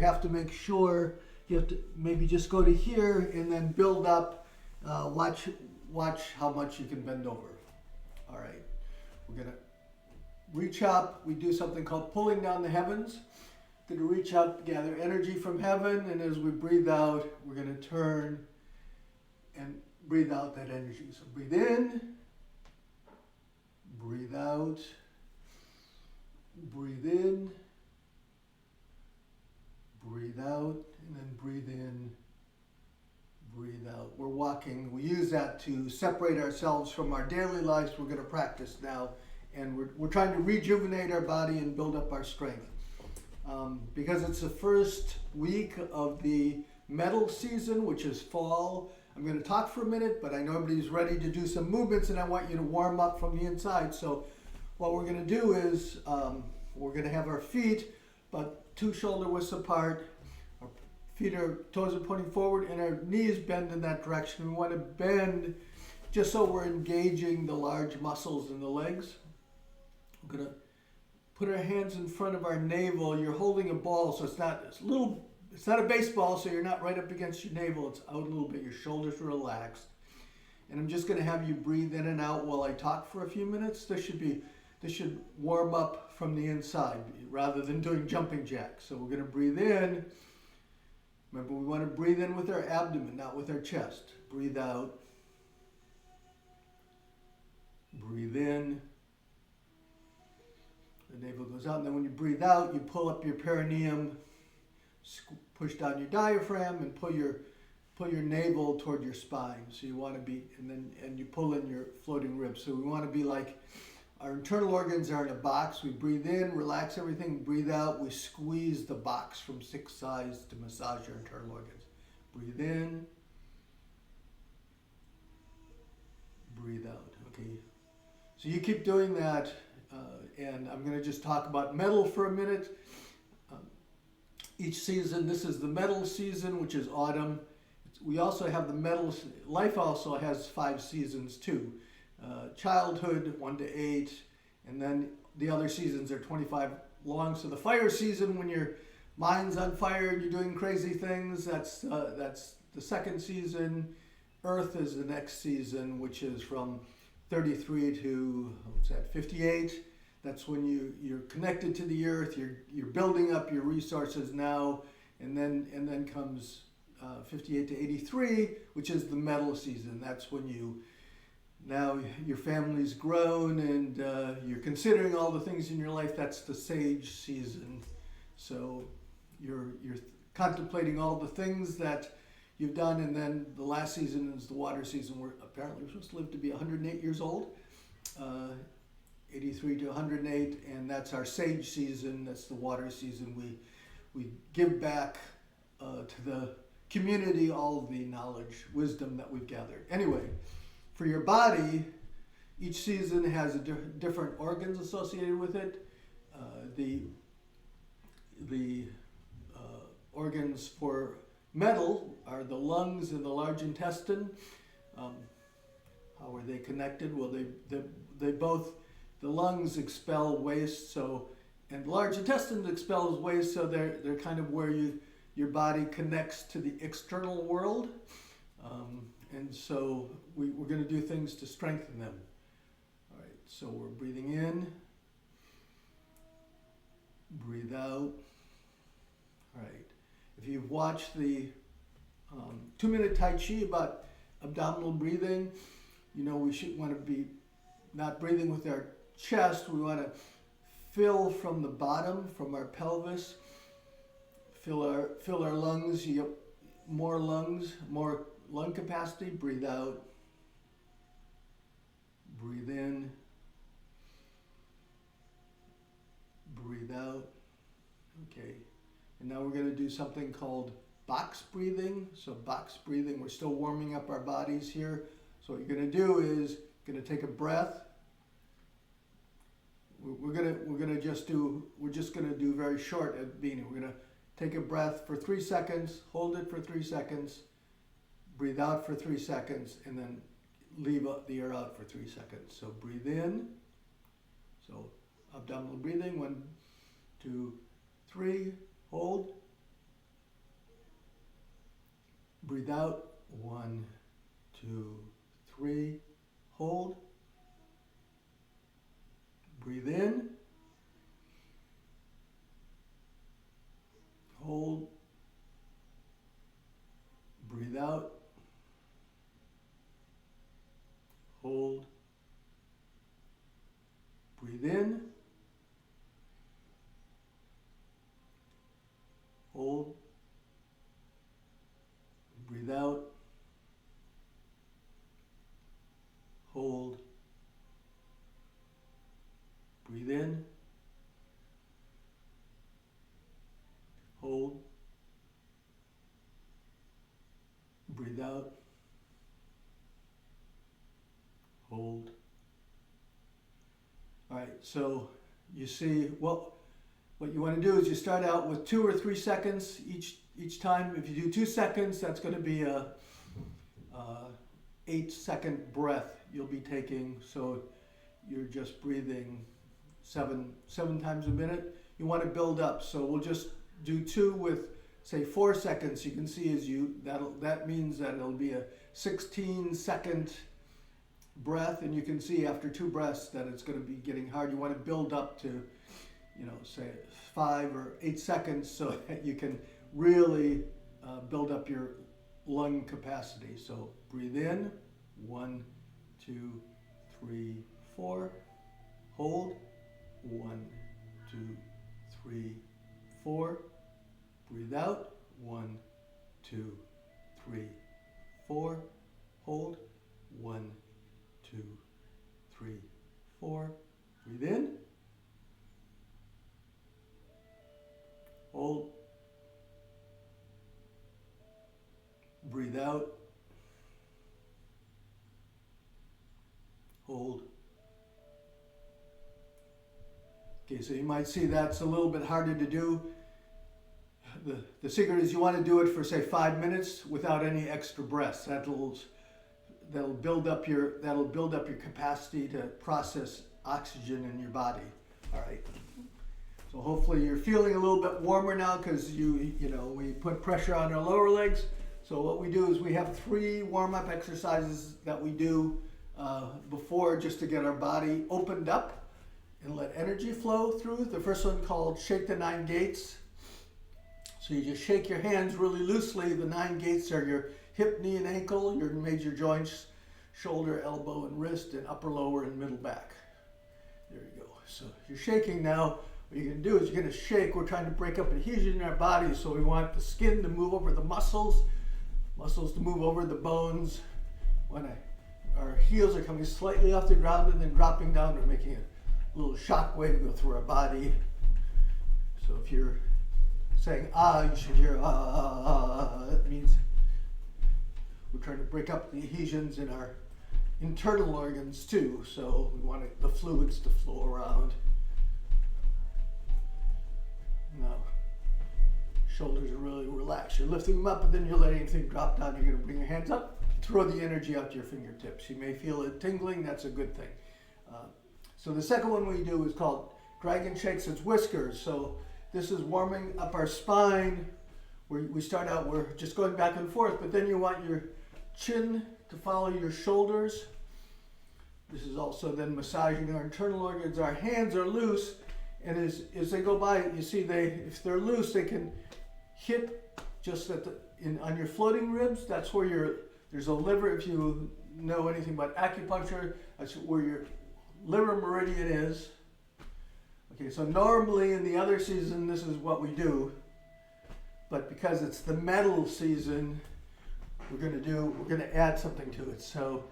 have to make sure, you have to maybe just go to here and then build up. Watch how much you can bend over. All right, we're gonna reach up. We do something called pulling down the heavens. We're gonna reach up, gather energy from heaven, and as we breathe out, we're gonna turn and breathe out that energy. So breathe in, breathe out, breathe in, breathe out, and then breathe in, breathe out. We're walking. We use that to separate ourselves from our daily lives. We're going to practice now, and we're trying to rejuvenate our body and build up our strength. Because it's the first week of the metal season, which is fall. I'm going to talk for a minute, but I know everybody's ready to do some movements, and I want you to warm up from the inside. So what we're going to do is we're going to have our feet about 2 shoulder widths apart. Our feet are, toes are pointing forward, and our knees bend in that direction. We want to bend just so we're engaging the large muscles in the legs. We're going to put our hands in front of our navel. You're holding a ball, so it's not a baseball, so you're not right up against your navel. It's out a little bit. Your shoulders are relaxed. And I'm just going to have you breathe in and out while I talk for a few minutes. This should warm up from the inside rather than doing jumping jacks. So we're going to breathe in. Remember, we want to breathe in with our abdomen, not with our chest. Breathe out. Breathe in. The navel goes out, and then when you breathe out, you pull up your perineum, push down your diaphragm, and pull your navel toward your spine. So you want to be, and you pull in your floating ribs. So we want to be like, our internal organs are in a box. We breathe in, relax everything. Breathe out. We squeeze the box from 6 sides to massage your internal organs. Breathe in. Breathe out. Okay. So you keep doing that, and I'm going to just talk about metal for a minute. Each season, this is the metal season, which is autumn. We also have the metal, life also has 5 seasons too. Childhood, 1 to 8, and then the other seasons are 25 long. So the fire season, when your mind's on fire and you're doing crazy things, that's the second season. Earth is the next season, which is from 33 to 58. That's when you're connected to the earth. You're building up your resources now, and then comes 58 to 83, which is the metal season. That's when now your family's grown and you're considering all the things in your life. That's the sage season. So you're contemplating all the things that you've done, and then the last season is the water season, where apparently we're supposed to live to be 108 years old. 83 to 108, and that's our sage season. That's the water season. We give back to the community all of the knowledge, wisdom that we've gathered. Anyway, for your body, each season has different organs associated with it. The organs for metal are the lungs and the large intestine. How are they connected? Well, they both, the lungs expel waste, and the large intestine expels waste, so they're kind of where your body connects to the external world. And so we're going to do things to strengthen them. All right, so we're breathing in, breathe out. All right, if you've watched the 2-minute Tai Chi about abdominal breathing, you know we should want to be not breathing with our chest. We want to fill from the bottom, from our pelvis, fill our lungs. You get more lungs, more lung capacity. Breathe out. Breathe in. Breathe out. Okay. And now we're going to do something called box breathing. So box breathing, we're still warming up our bodies here. So what you're going to do is going to take a breath. We're just going to do very short at the beginning. We're going to take a breath for 3 seconds, hold it for 3 seconds, breathe out for 3 seconds, and then leave the air out for 3 seconds. So breathe in. So abdominal breathing, 1, 2, 3, hold, breathe out. 1, 2, 3. Hold. Breathe in. Hold. Breathe out. Hold. Breathe in. Hold. Breathe out. Hold. Breathe in. Hold. Breathe out. Hold. All right, so you see, well, what you want to do is you start out with 2 or 3 seconds each time. If you do 2 seconds, that's going to be a 8-second breath you'll be taking. So you're just breathing seven times a minute. You want to build up. So we'll just do 2 with, say, 4 seconds. You can see that means that it'll be a 16-second breath, and you can see after 2 breaths that it's going to be getting hard. You want to build up to, say 5 or 8 seconds so that you can really build up your lung capacity. So breathe in, 1, 2, 3, 4. Hold, 1, 2, 3, 4. Breathe out, 1, 2, 3, 4. Hold, 1, 2, 3, 4. Breathe in. Hold. Breathe out. Hold. Okay, so you might see that's a little bit harder to do. The secret is you want to do it for, say, 5 minutes without any extra breaths. That'll build up your capacity to process oxygen in your body. All right. So hopefully you're feeling a little bit warmer now because we put pressure on our lower legs. So what we do is we have 3 warm-up exercises that we do before, just to get our body opened up and let energy flow through. The first one called Shake the 9 Gates. So you just shake your hands really loosely. The 9 gates are your hip, knee, and ankle, your major joints, shoulder, elbow, and wrist, and upper, lower, and middle back. There you go. So you're shaking now. What you're going to do is you're going to shake. We're trying to break up adhesion in our body, so we want the skin to move over the muscles to move over the bones. When our heels are coming slightly off the ground and then dropping down, we're making a little shock wave go through our body. So if you're saying ah, you should hear ah. That means we're trying to break up the adhesions in our internal organs too. So we want the fluids to flow around. Now, shoulders are really relaxed. You're lifting them up, and then you're letting everything drop down. You're going to bring your hands up, throw the energy out to your fingertips. You may feel it tingling. That's a good thing. So the second one we do is called Dragon Shakes Its Whiskers. So this is warming up our spine. We start out, we're just going back and forth, but then you want your chin to follow your shoulders. This is also then massaging our internal organs. Our hands are loose, and as they go by, you see if they're loose, they can hit just on your floating ribs. That's where there's a liver. If you know anything about acupuncture, that's where your liver meridian is. Okay, so normally in the other season, this is what we do, but because it's the metal season, we're going to add something to it. So,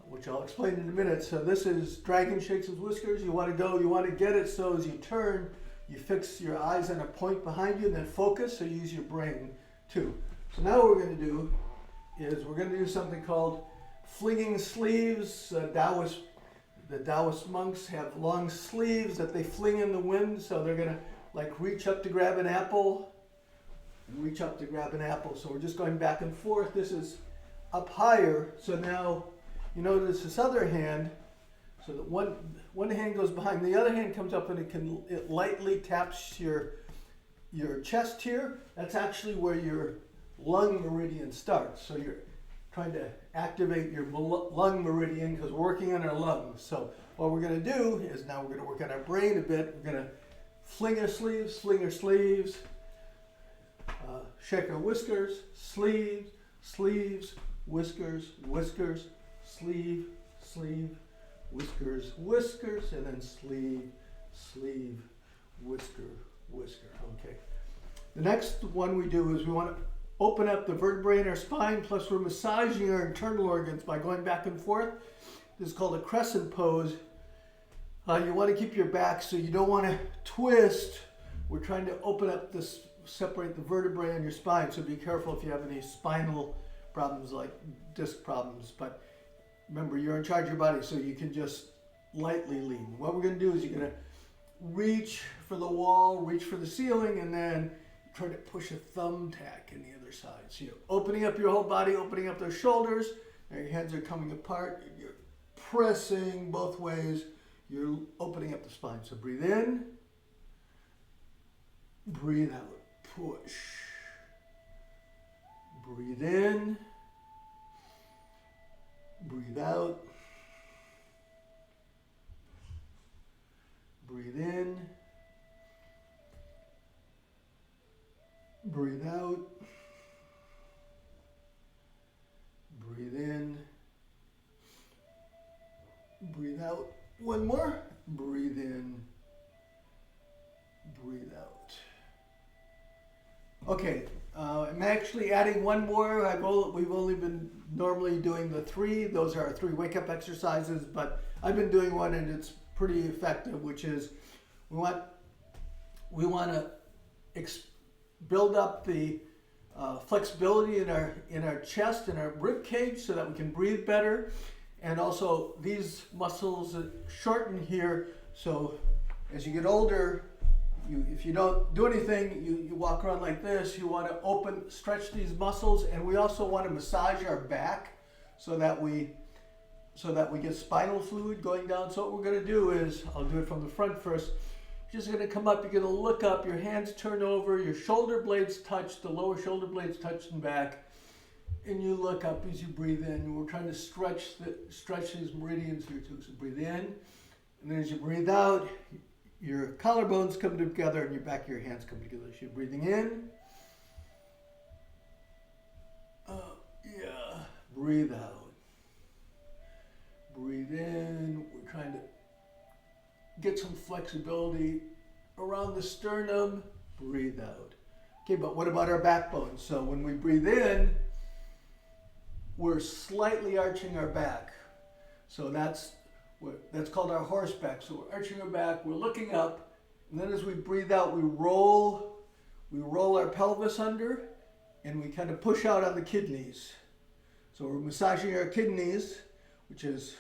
which I'll explain in a minute. So this is Dragon Shakes Its Whiskers. You want to get it so as you turn, you fix your eyes on a point behind you and then focus, so you use your brain too. So now what we're going to do is we're going to do something called flinging sleeves. The Taoist monks have long sleeves that they fling in the wind, so they're going to reach up to grab an apple and reach up to grab an apple. So we're just going back and forth. This is up higher. So now you notice this other hand, so that one hand goes behind, the other hand comes up and it lightly taps your chest here. That's actually where your lung meridian starts. So you're trying to activate your lung meridian because we're working on our lungs. So what we're going to do is now we're going to work on our brain a bit. We're going to fling our sleeves, shake our whiskers, sleeves, whiskers, sleeve, whiskers, and then sleeve, whisker. Okay. The next one we do is we want to open up the vertebrae in our spine, plus we're massaging our internal organs by going back and forth. This is called a crescent pose. You want to keep your back so you don't want to twist. We're trying to open up this, separate the vertebrae in your spine, so be careful if you have any spinal problems like disc problems. But remember, you're in charge of your body, so you can just lightly lean. What we're going to do is you're going to reach for the wall, reach for the ceiling, and then try to push a thumbtack in the other side. So you're opening up your whole body, opening up those shoulders. Now your hands are coming apart. You're pressing both ways. You're opening up the spine. So breathe in, breathe out, push. Breathe in, breathe out. Breathe in, breathe out, breathe in, breathe out. One more, breathe in, breathe out. Okay, I'm actually adding one more. We've only been normally doing the 3. Those are our 3 wake-up exercises, but I've been doing one and it's pretty effective, which is we want to build up the flexibility in our chest and our rib cage so that we can breathe better, and also these muscles shorten here. So as you get older, if you don't do anything, you walk around like this. You want to stretch these muscles, and we also want to massage our back so that we get spinal fluid going down. So what we're going to do is, I'll do it from the front first. You're just going to come up, you're going to look up, your hands turn over, your shoulder blades touch, the lower shoulder blades touch and back, and you look up as you breathe in. We're trying to stretch these meridians here too. So breathe in, and then as you breathe out, your collarbones come together and your back of your hands come together. So you're breathing in, breathe out. Breathe in, we're trying to get some flexibility around the sternum, breathe out. Okay, but what about our backbone? So when we breathe in, we're slightly arching our back. So that's called our horseback. So we're arching our back, we're looking up, and then as we breathe out, we roll our pelvis under, and we kind of push out on the kidneys. So we're massaging our kidneys, which is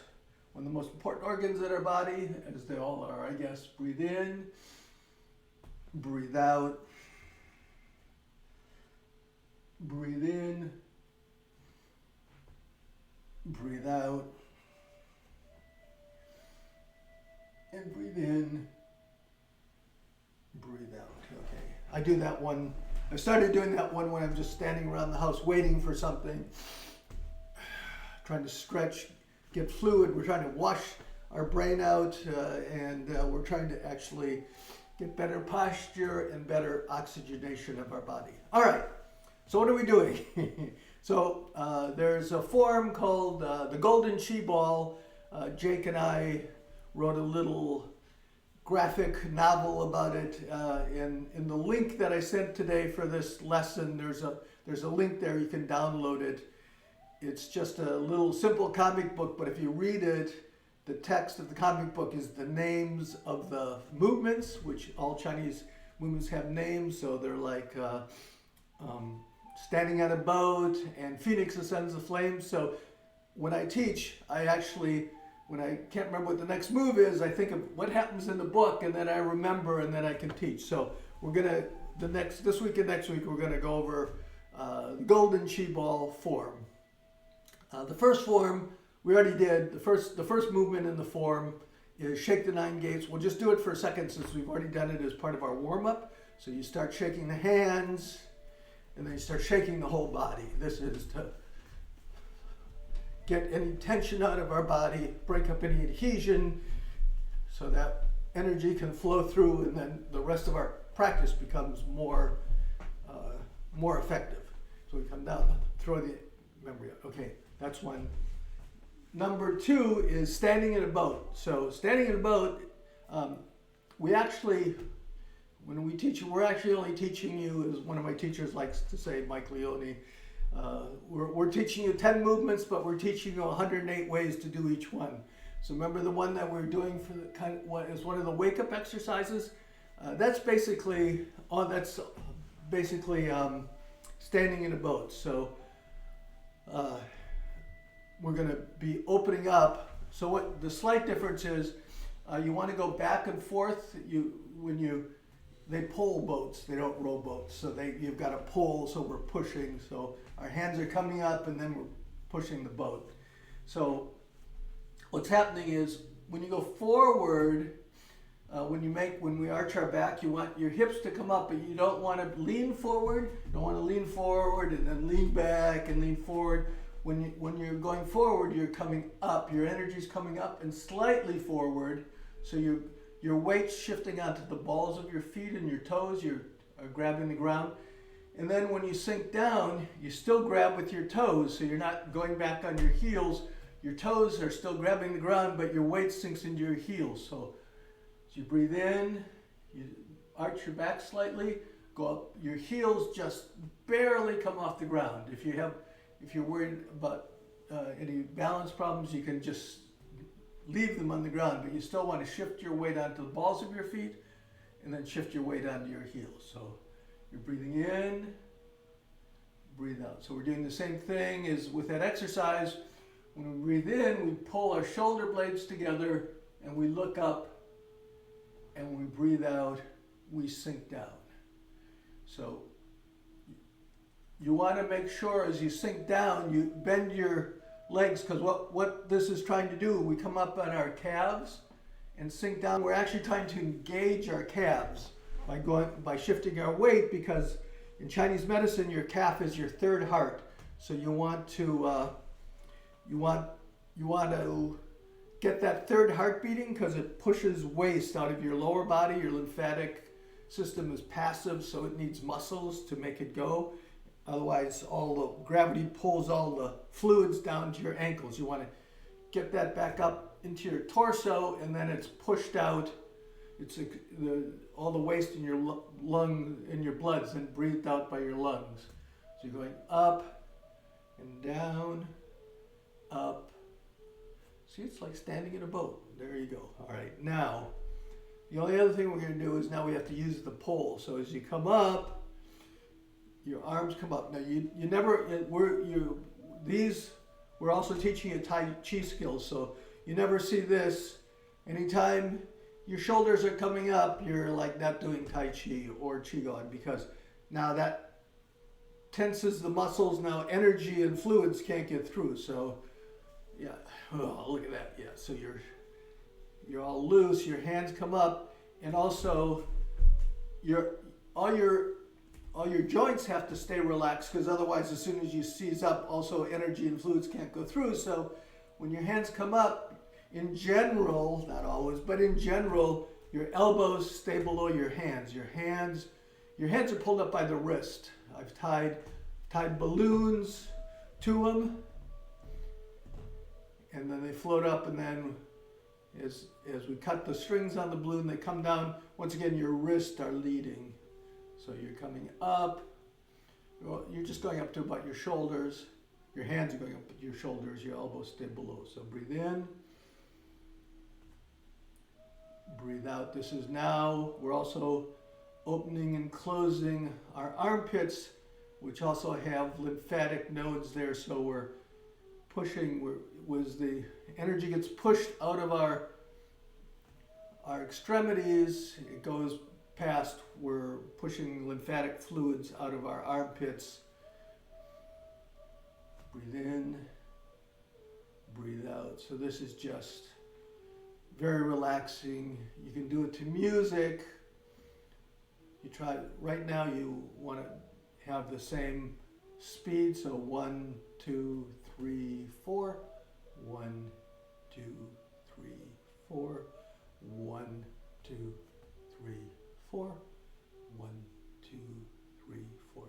one of the most important organs in our body, as they all are, I guess. Breathe in, breathe out, breathe in, breathe out, and breathe in, breathe out. Okay, I do that one. I started doing that one when I'm just standing around the house waiting for something, trying to stretch, get fluid. We're trying to wash our brain out, and we're trying to actually get better posture and better oxygenation of our body. All right, so what are we doing? So there's a form called the Golden Chi Ball. Jake and I wrote a little graphic novel about it. In the link that I sent today for this lesson, there's a link there, you can download it. It's just a little simple comic book, but if you read it, the text of the comic book is the names of the movements, which all Chinese movements have names. So they're like standing on a boat and Phoenix ascends the flames. So when I teach, when I can't remember what the next move is, I think of what happens in the book, and then I remember, and then I can teach. So we're gonna, this week and next week, we're gonna go over the Golden Chi Ball form. The first form we already did. The first movement in the form is shake the 9 gates. We'll just do it for a second since we've already done it as part of our warm-up. So you start shaking the hands, and then you start shaking the whole body. This is to get any tension out of our body, break up any adhesion, so that energy can flow through, and then the rest of our practice becomes more effective. So we come down, throw the memory out. Okay, that's one. Number two is standing in a boat. So standing in a boat, we actually, when we teach you, we're actually only teaching you, as one of my teachers likes to say, Mike Leone, we're teaching you 10 movements, but we're teaching you 108 ways to do each one. So remember the one that we're doing for the kind of what is one of the wake-up exercises? That's basically standing in a boat. So we're going to be opening up. So what the slight difference is, you want to go back and forth. They pull boats, they don't row boats. So you've got to pull, so we're pushing. So our hands are coming up, and then we're pushing the boat. So what's happening is when you go forward, when we arch our back, you want your hips to come up, but you don't want to lean forward. You don't want to lean forward and then lean back and lean forward. When you're going forward, you're coming up. Your energy's coming up and slightly forward. So your weight's shifting onto the balls of your feet and your toes. You're grabbing the ground. And then when you sink down, you still grab with your toes. So you're not going back on your heels. Your toes are still grabbing the ground, but your weight sinks into your heels. So as you breathe in, you arch your back slightly, go up. Your heels just barely come off the ground. If you're worried about any balance problems, you can just leave them on the ground, but you still want to shift your weight onto the balls of your feet and then shift your weight onto your heels. So you're breathing in, breathe out. So we're doing the same thing as with that exercise. When we breathe in, we pull our shoulder blades together and we look up, and when we breathe out, we sink down. So you want to make sure as you sink down, you bend your legs, because what this is trying to do, we come up on our calves and sink down. We're actually trying to engage our calves by shifting our weight, because in Chinese medicine, your calf is your third heart. So you want to get that third heart beating, because it pushes waste out of your lower body. Your lymphatic system is passive, so it needs muscles to make it go. Otherwise, all the gravity pulls all the fluids down to your ankles. You want to get that back up into your torso, and then it's pushed out. It's all the waste in your in your blood is then breathed out by your lungs. So you're going up and down, up. See, it's like standing in a boat. There you go. All right, now, the only other thing we're going to do is now we have to use the pole. So as you come up, your arms come up. Now we're also teaching you Tai Chi skills, so you never see this. Anytime your shoulders are coming up, you're like not doing Tai Chi or Qigong, because now that tenses the muscles. Now energy and fluids can't get through. So yeah, oh, look at that. Yeah, so you're all loose. Your hands come up, and also all your joints have to stay relaxed, because otherwise, as soon as you seize up, also energy and fluids can't go through. So when your hands come up, in general, not always, but in general, your elbows stay below your hands. Your hands are pulled up by the wrist. I've tied balloons to them, and then they float up, and then as we cut the strings on the balloon, they come down. Once again, your wrists are leading. So you're coming up, well, you're just going up to about your shoulders. Your hands are going up to your shoulders, your elbows stay below. So breathe in, breathe out. This is now, we're also opening and closing our armpits, which also have lymphatic nodes there. So we're pushing, the energy gets pushed out of our extremities, it goes past, we're pushing lymphatic fluids out of our armpits. Breathe in, breathe out. So this is just very relaxing. You can do it to music. You try, right now you want to have the same speed. So 1, 2, 3, 4. 1, 2, 3, 4. 1, 2, 3, 4. 1, 2, 3, 4.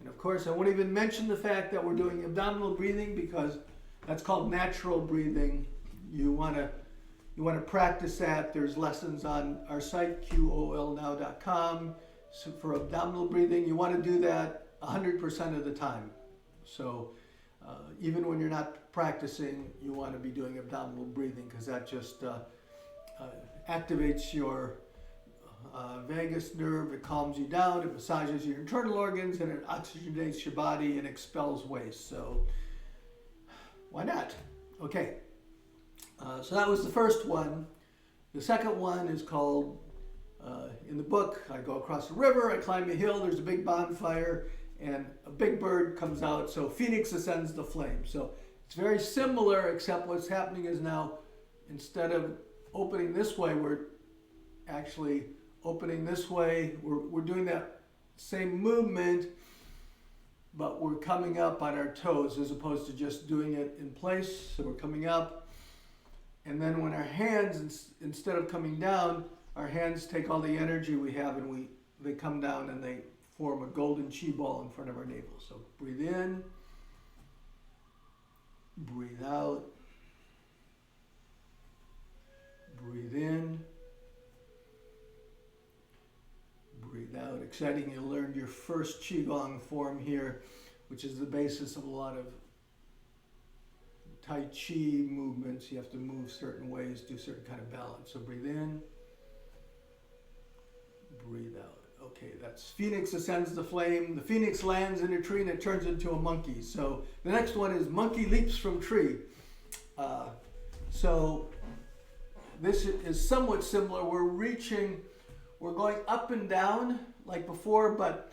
And of course, I won't even mention the fact that we're doing abdominal breathing because that's called natural breathing. You want to practice that. There's lessons on our site, qolnow.com. So for abdominal breathing, you want to do that 100% of the time. So even when you're not practicing, you want to be doing abdominal breathing because that just activates your vagus nerve. It calms you down, it massages your internal organs, and it oxygenates your body and expels waste. So why not? Okay, so that was the first one. The second one is called, in the book, I go across a river, I climb a hill, there's a big bonfire, and a big bird comes out, so Phoenix ascends the flame. So it's very similar, except what's happening is now, instead of opening this way, we're actually opening this way. We're doing that same movement, but we're coming up on our toes as opposed to just doing it in place. So we're coming up, and then when our hands, instead of coming down, our hands take all the energy we have and they come down and they form a golden chi ball in front of our navel. So breathe in, breathe out, breathe in, breathe out. Exciting, you learned your first Qigong form here, which is the basis of a lot of Tai Chi movements. You have to move certain ways, do certain kind of balance. So breathe in, breathe out. Okay, that's Phoenix ascends the flame. The phoenix lands in a tree and it turns into a monkey. So the next one is monkey leaps from tree. So this is somewhat similar. We're going up and down like before, but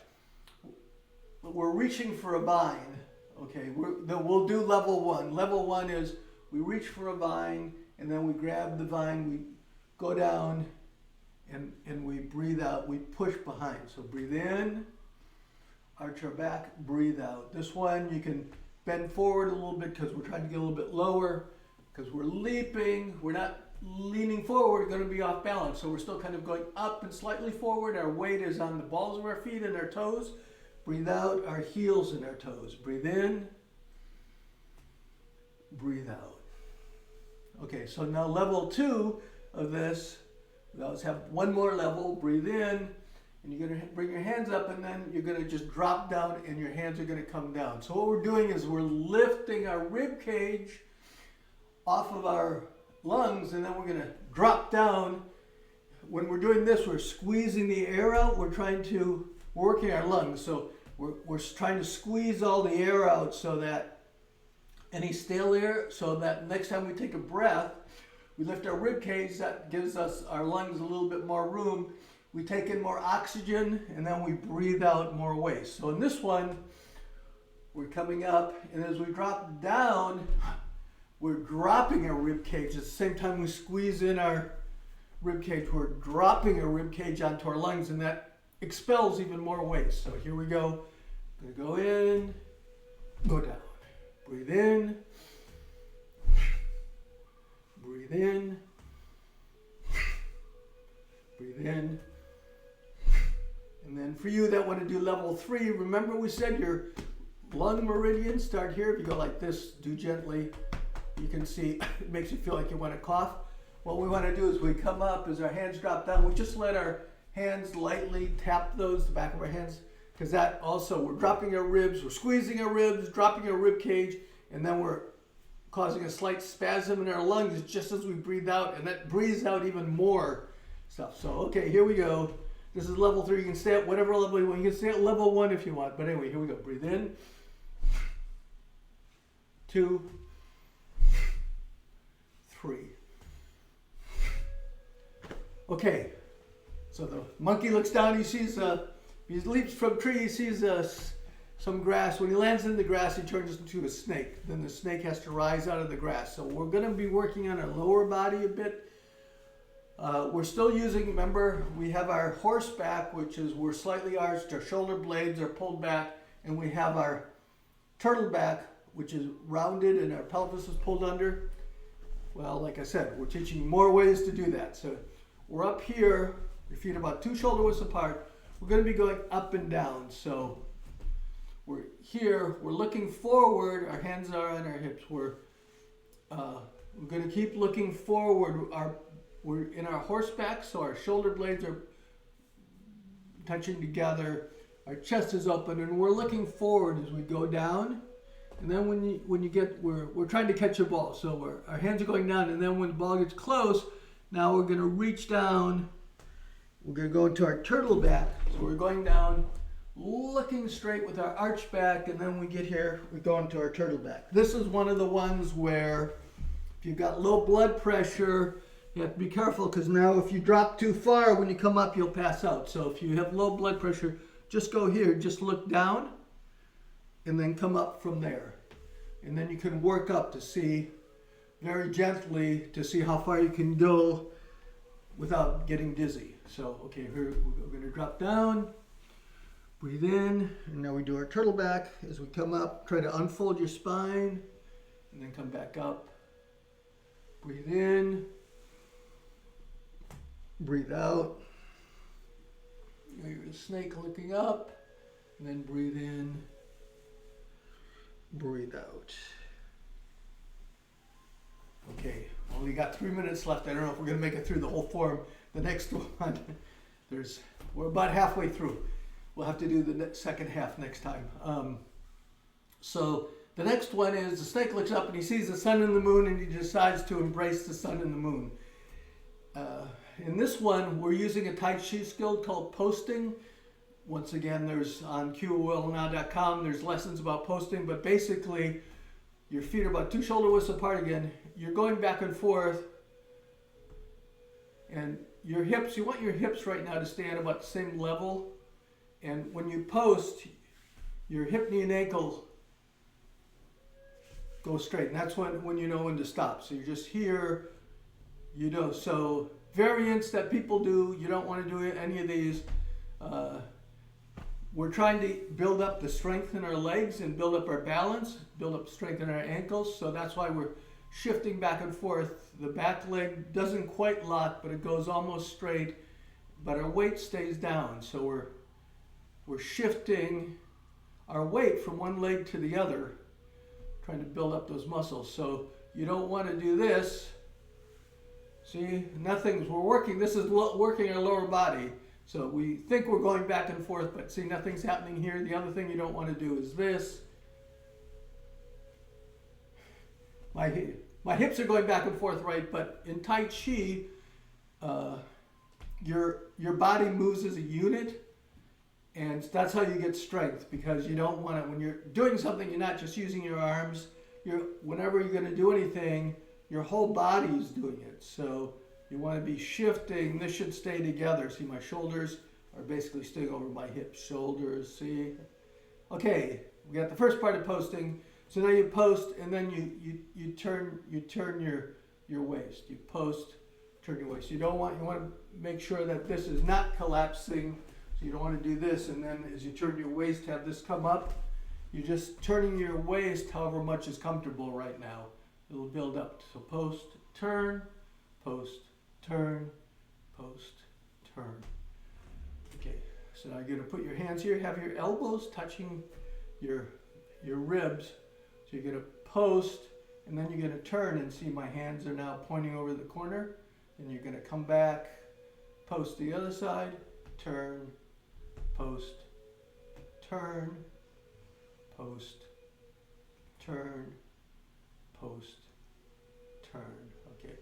we're reaching for a vine. Okay, we'll do level one. Level one is we reach for a vine and then we grab the vine, we go down, and we breathe out, we push behind. So breathe in, arch our back, breathe out. This one you can bend forward a little bit because we're trying to get a little bit lower because we're leaping. We're not leaning forward, we're going to be off balance. So we're still kind of going up and slightly forward. Our weight is on the balls of our feet and our toes. Breathe out, our heels and our toes. Breathe in, breathe out. Okay, so now level two of this, we always have one more level. Breathe in, and you're going to bring your hands up, and then you're going to just drop down, and your hands are going to come down. So what we're doing is we're lifting our rib cage off of our lungs, and then we're going to drop down. When we're doing this, we're squeezing the air out. We're working our lungs. So we're trying to squeeze all the air out so that any stale air, so that next time we take a breath, we lift our rib cage. That gives us our lungs a little bit more room. We take in more oxygen, and then we breathe out more waste. So in this one, we're coming up, and as we drop down, we're dropping our rib cage. At the same time we squeeze in our rib cage, we're dropping our rib cage onto our lungs, and that expels even more waste. So here we go. I'm gonna go in, go down. Breathe in, breathe in, breathe in. And then for you that want to do level 3, remember we said your lung meridians start here. If you go like this, do gently. You can see it makes you feel like you want to cough. What we want to do is we come up as our hands drop down. We just let our hands lightly tap the back of our hands, because that also, we're dropping our ribs, we're squeezing our ribs, dropping our rib cage, and then we're causing a slight spasm in our lungs just as we breathe out, and that breathes out even more stuff. So, okay, here we go. This is level 3. You can stay at whatever level you want. You can stay at level 1 if you want. But anyway, here we go. Breathe in. 2, 3. Okay, so the monkey looks down, he sees, he leaps from a tree, he sees some grass. When he lands in the grass, he turns into a snake. Then the snake has to rise out of the grass. So we're going to be working on our lower body a bit. We're still using, remember, we have our horseback, which is we're slightly arched, our shoulder blades are pulled back, and we have our turtle back, which is rounded and our pelvis is pulled under. Well, like I said, we're teaching more ways to do that. So we're up here, your feet about 2 shoulder widths apart. We're going to be going up and down. So we're here, we're looking forward, our hands are on our hips. We're going to keep looking forward. We're in our horseback, so our shoulder blades are touching together. Our chest is open, and we're looking forward as we go down. And then when you get, we're trying to catch a ball. So our hands are going down, and then when the ball gets close, now we're going to reach down. We're going to go into our turtle back. So we're going down, looking straight with our arch back, and then we get here, we go into our turtle back. This is one of the ones where if you've got low blood pressure, you have to be careful, because now if you drop too far, when you come up, you'll pass out. So if you have low blood pressure, just go here, just look down, and then come up from there. And then you can work up to see, very gently, to see how far you can go without getting dizzy. So, okay, here we're going to drop down, breathe in, and now we do our turtle back. As we come up, try to unfold your spine, and then come back up. Breathe in, breathe out. You're a snake looking up, and then breathe in, breathe out. Okay, only got 3 minutes left. I don't know if we're going to make it through the whole form. The next one, we're about halfway through. We'll have to do the second half next time. So the next one is the snake looks up and he sees the sun and the moon, and he decides to embrace the sun and the moon. In this one, we're using a Tai Chi skill called posting. Once again, there's on qwillnow.com, there's lessons about posting, but basically your feet are about 2 shoulder widths apart again. You're going back and forth, and your hips, you want your hips right now to stay at about the same level. And when you post, your hip, knee, and ankle go straight. And that's when you know when to stop. So you're just here, you know. So variants that people do, you don't want to do any of these. We're trying to build up the strength in our legs and build up our balance, build up strength in our ankles. So that's why we're shifting back and forth. The back leg doesn't quite lock, but it goes almost straight, but our weight stays down. So we're shifting our weight from one leg to the other, trying to build up those muscles. So you don't want to do this. See, we're working, this is working our lower body. So we think we're going back and forth, but see, nothing's happening here. The other thing you don't want to do is this. My hips are going back and forth, right? But in Tai Chi, your body moves as a unit, and that's how you get strength, because you don't want to, when you're doing something, you're not just using your arms. Whenever you're going to do anything, your whole body is doing it. So you want to be shifting. This should stay together. See, my shoulders are basically staying over my hips. Shoulders, see? Okay, we got the first part of posting. So now you post, and then you turn your waist. You post, turn your waist. You want to make sure that this is not collapsing. So you don't want to do this, and then as you turn your waist, have this come up. You're just turning your waist however much is comfortable right now. It'll build up. So post, turn, post, turn, post, turn. Okay, so now you're going to put your hands here, have your elbows touching your ribs. So you're going to post, and then you're going to turn, and see my hands are now pointing over the corner. Then you're going to come back, post the other side, turn, post, turn, post, turn, post, turn. Okay.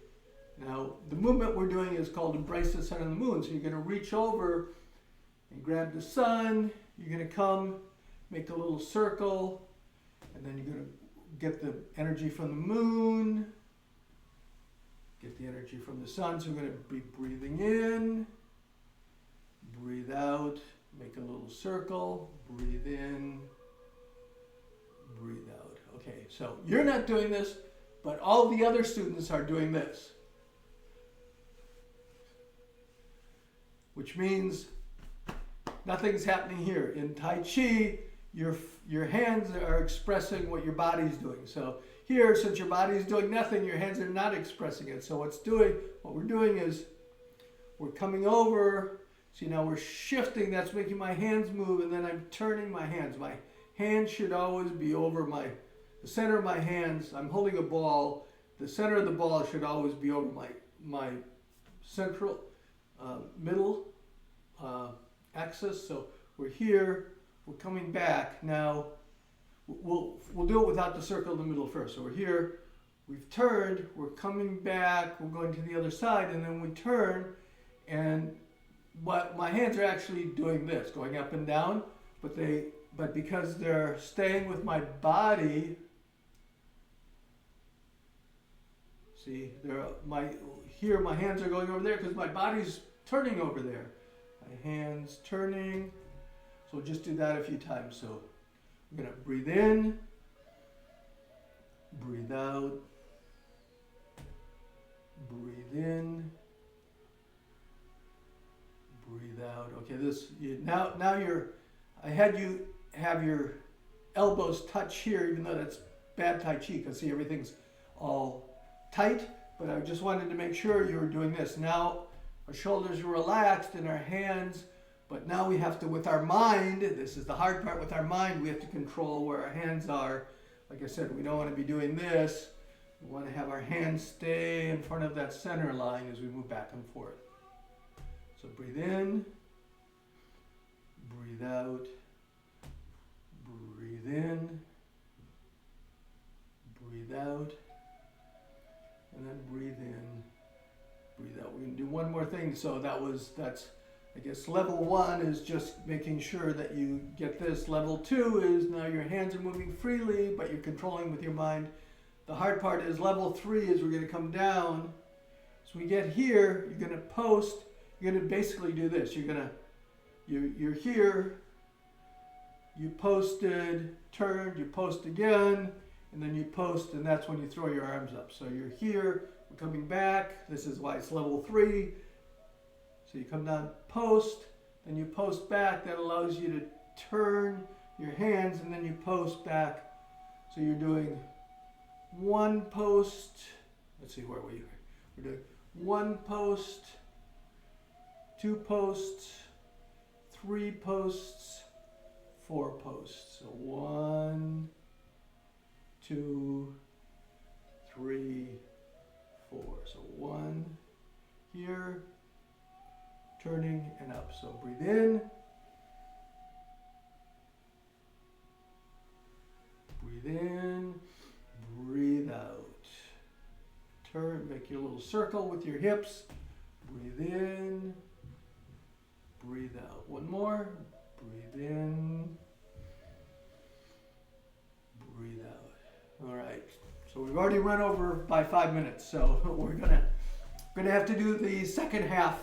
Now the movement we're doing is called embrace the sun and the moon. So you're going to reach over and grab the sun. You're going to come, make a little circle, and then you're going to get the energy from the moon, get the energy from the sun. So we're going to be breathing in, breathe out, make a little circle, breathe in, breathe out. Okay, so you're not doing this, but all the other students are doing this. Which means nothing's happening here. In Tai Chi, your hands are expressing what your body's doing. So here, since your body's doing nothing, your hands are not expressing it. So what we're doing is we're coming over. See, now we're shifting. That's making my hands move, and then I'm turning my hands. My hands should always be over the center of my hands. I'm holding a ball. The center of the ball should always be over my central middle axis. So we're here. We're coming back. Now we'll do it without the circle in the middle first. So we're here. We've turned. We're coming back. We're going to the other side, and then we turn. And my hands are actually doing this, going up and down. But because they're staying with my body. See, here my hands are going over there because my body's turning over there. My hands turning. So we'll just do that a few times. So we're going to breathe in, breathe out, breathe in, breathe out. Okay, now I had you have your elbows touch here, even though that's bad Tai Chi, because see, everything's all tight, but I just wanted to make sure you were doing this. Now our shoulders are relaxed and our hands, but now we have to, with our mind, this is the hard part, with our mind, we have to control where our hands are. Like I said, we don't want to be doing this. We want to have our hands stay in front of that center line as we move back and forth. So breathe in, breathe out, breathe in, breathe out, and then breathe in, breathe out. We're going to do one more thing. So that's I guess level 1 is just making sure that you get this. Level 2 is now your hands are moving freely, but you're controlling with your mind. The hard part is level 3 is we're going to come down. So we get here, you're going to post. You're going to basically do this. You're here, you posted, turned, you post again, and then you post, and that's when you throw your arms up. So you're here, we're coming back. This is why it's level 3. So you come down, post, then you post back. That allows you to turn your hands, and then you post back. So you're doing one post. Let's see, where we are. We're doing one post, 2 posts, 3 posts, 4 posts. So 1, 2, 3, 4. So 1 here, turning and up. So breathe in, breathe in, breathe out. Turn, make your little circle with your hips. Breathe in, breathe out. One more. Breathe in, breathe out. All right. So we've already run over by 5 minutes. So we're gonna have to do the second half